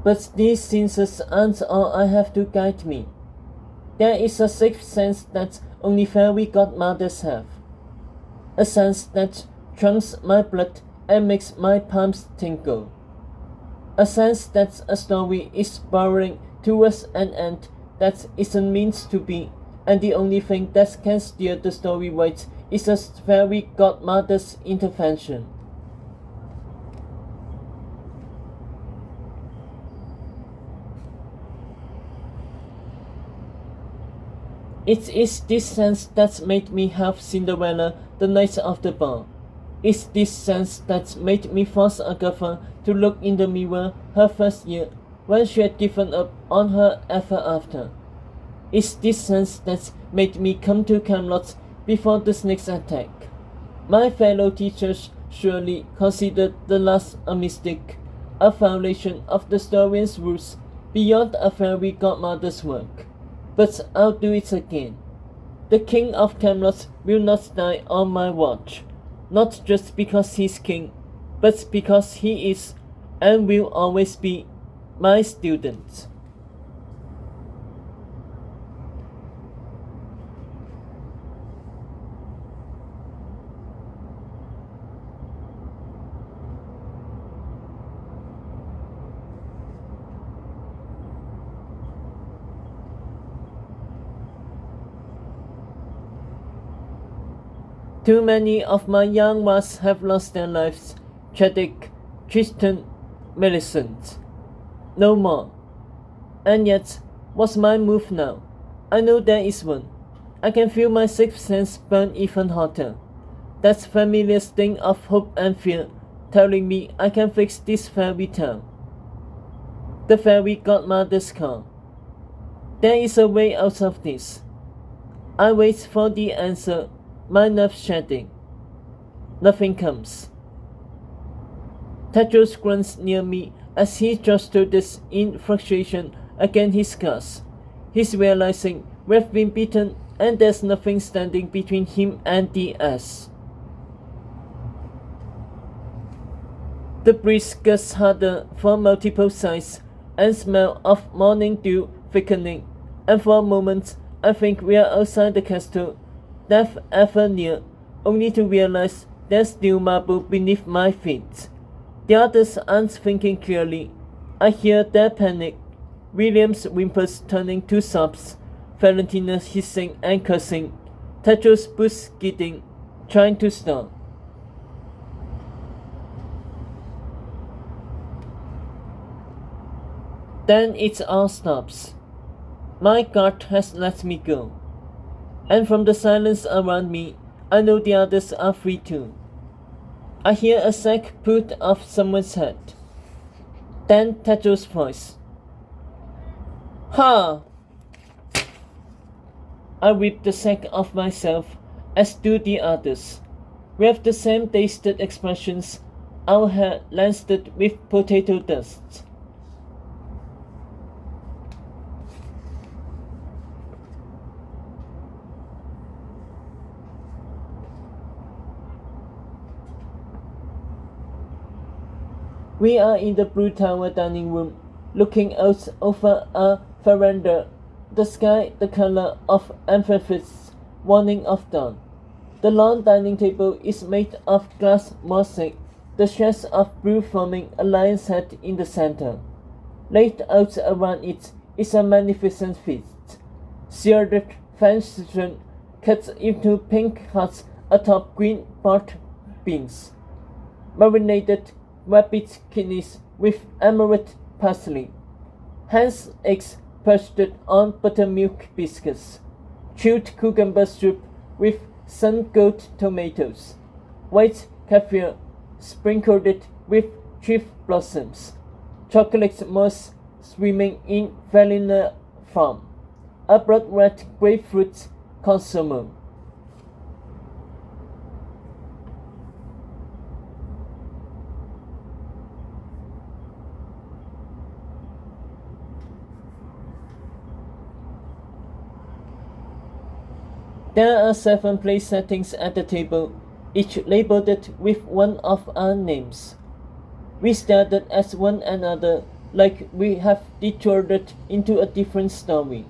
But these senses aren't all I have to guide me. There is a sixth sense that only fairy godmothers have. A sense that trumps my blood and makes my palms tingle. A sense that a story is burrowing towards an end that isn't meant to be, and the only thing that can steer the story right is a fairy godmother's intervention. It is this sense that made me have Cinderella the night of the ball. It's this sense that made me force Agatha to look in the mirror her first year when she had given up on her ever after. It's this sense that made me come to Camelot before the snake's attack. My fellow teachers surely considered the last a mistake, a violation of the story's rules beyond a fairy godmother's work. But I'll do it again. The King of Camelot will not die on my watch, not just because he's king, but because he is, and will always be, my student. Too many of my young ones have lost their lives. Chadwick, Tristan, Millicent. No more. And yet, what's my move now? I know there is one. I can feel my sixth sense burn even hotter. That familiar sting of hope and fear, telling me I can fix this fairy tale. The fairy godmother's call. There is a way out of this. I wait for the answer, my nerves shedding. Nothing comes. Tedros grunts near me as he gestures in frustration against his scars. He's realizing we've been beaten and there's nothing standing between him and the ass. The breeze gusts harder from multiple sides and smell of morning dew thickening, and for a moment I think we are outside the castle, death ever near, only to realize there's still marble beneath my feet. The others aren't thinking clearly. I hear their panic, William's whimpers turning to sobs, Valentina hissing and cursing, Tedros' boots skidding, trying to stop. Then it all stops. My guard has let me go. And from the silence around me, I know the others are free too. I hear a sack put off someone's head. Then Tedros' voice. Ha! I rip the sack off myself, as do the others. We have the same tasted expressions, our hair lanced with potato dust. We are in the Blue Tower dining room, looking out over a veranda, the sky the color of amethyst, warning of dawn. The long dining table is made of glass mosaic, the shreds of blue forming a lion's head in the center. Laid out around it is a magnificent feast. Seared venison cut into pink hearts atop green barred beans. Marinated rabbit kidneys with emerald parsley, hen's eggs perched on buttermilk biscuits, chilled cucumber soup with sun-gold tomatoes, white kaffir sprinkled with cherry blossoms, chocolate mousse swimming in vanilla foam, a blood red grapefruit consomme. There are 7 place settings at the table, each labeled with one of our names. We stared at one another, like we have detoured into a different story.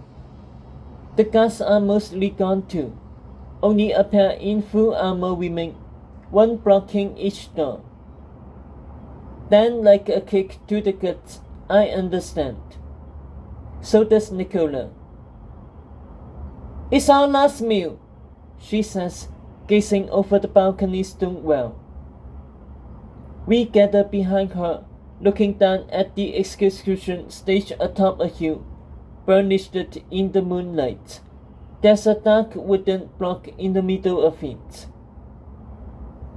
The guards are mostly gone too. Only a pair in full armor remain, one blocking each door. Then, like a kick to the gut, I understand. So does Nicola. It's our last meal, she says, gazing over the balcony stone well. We gather behind her, looking down at the execution stage atop a hill, burnished in the moonlight. There's a dark wooden block in the middle of it.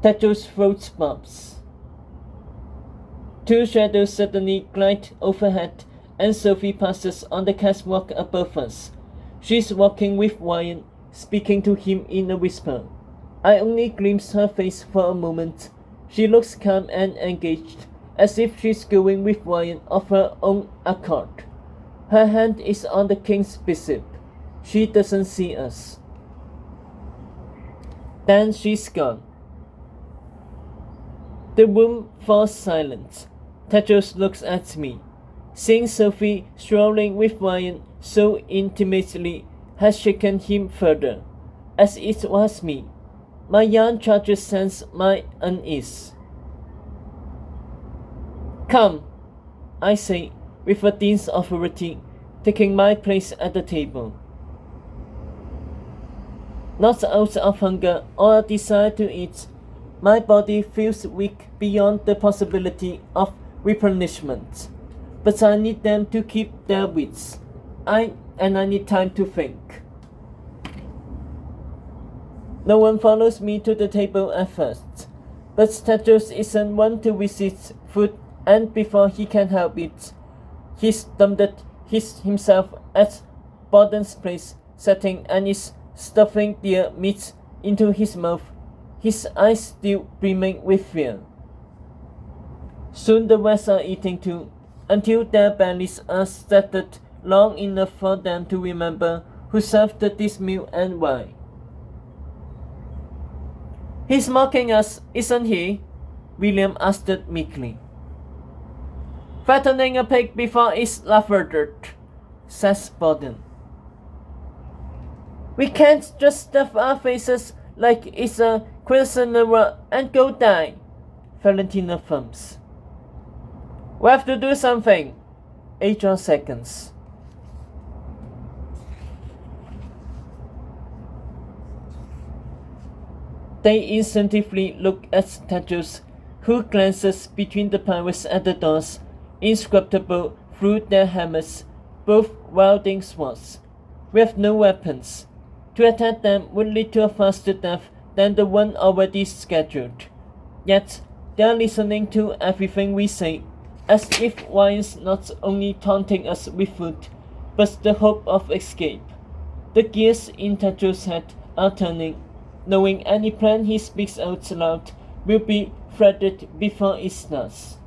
Tato's throat bobs. Two shadows suddenly glide overhead, and Sophie passes on the catwalk above us. She's walking with Ryan, speaking to him in a whisper. I only glimpse her face for a moment. She looks calm and engaged, as if she's going with Ryan of her own accord. Her hand is on the king's bishop. She doesn't see us. Then she's gone. The room falls silent. Tedros looks at me. Seeing Sophie strolling with Ryan so intimately has shaken him further, as it was me. My young charger sense my unease. Come, I say, with a dense authority, taking my place at the table. Not out of hunger or a desire to eat, my body feels weak beyond the possibility of replenishment. But I need them to keep their wits. I need time to think. No one follows me to the table at first, but Tedros isn't one to resist food, and before he can help it, he's dumped himself at Borden's place setting and is stuffing their meat into his mouth, his eyes still brimming with fear. Soon the rest are eating too, until their bellies are started long enough for them to remember who served this meal and why. He's mocking us, isn't he? William asked meekly. Fattening a pig before it's lathered, says Borden. We can't just stuff our faces like it's a quinceanera and go die, Valentina firms. We have to do something. Adrian seconds. They instinctively look at Tedros, who glances between the pirates at the doors, inscrutable through their hammers, both wielding swords. We have no weapons. To attack them would lead to a faster death than the one already scheduled. Yet, they are listening to everything we say, as if Ryan's not only taunting us with food, but the hope of escape. The gears in Tedros' head are turning, knowing any plan he speaks out loud will be threaded before it starts.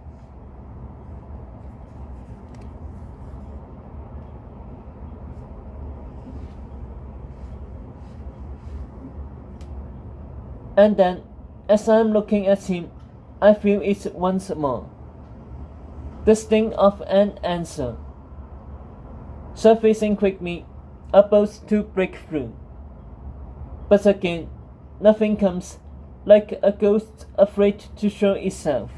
And then, as I am looking at him, I feel it once more. The sting of an answer. Surfacing quickly, about to break through. But again, nothing comes, like a ghost afraid to show itself.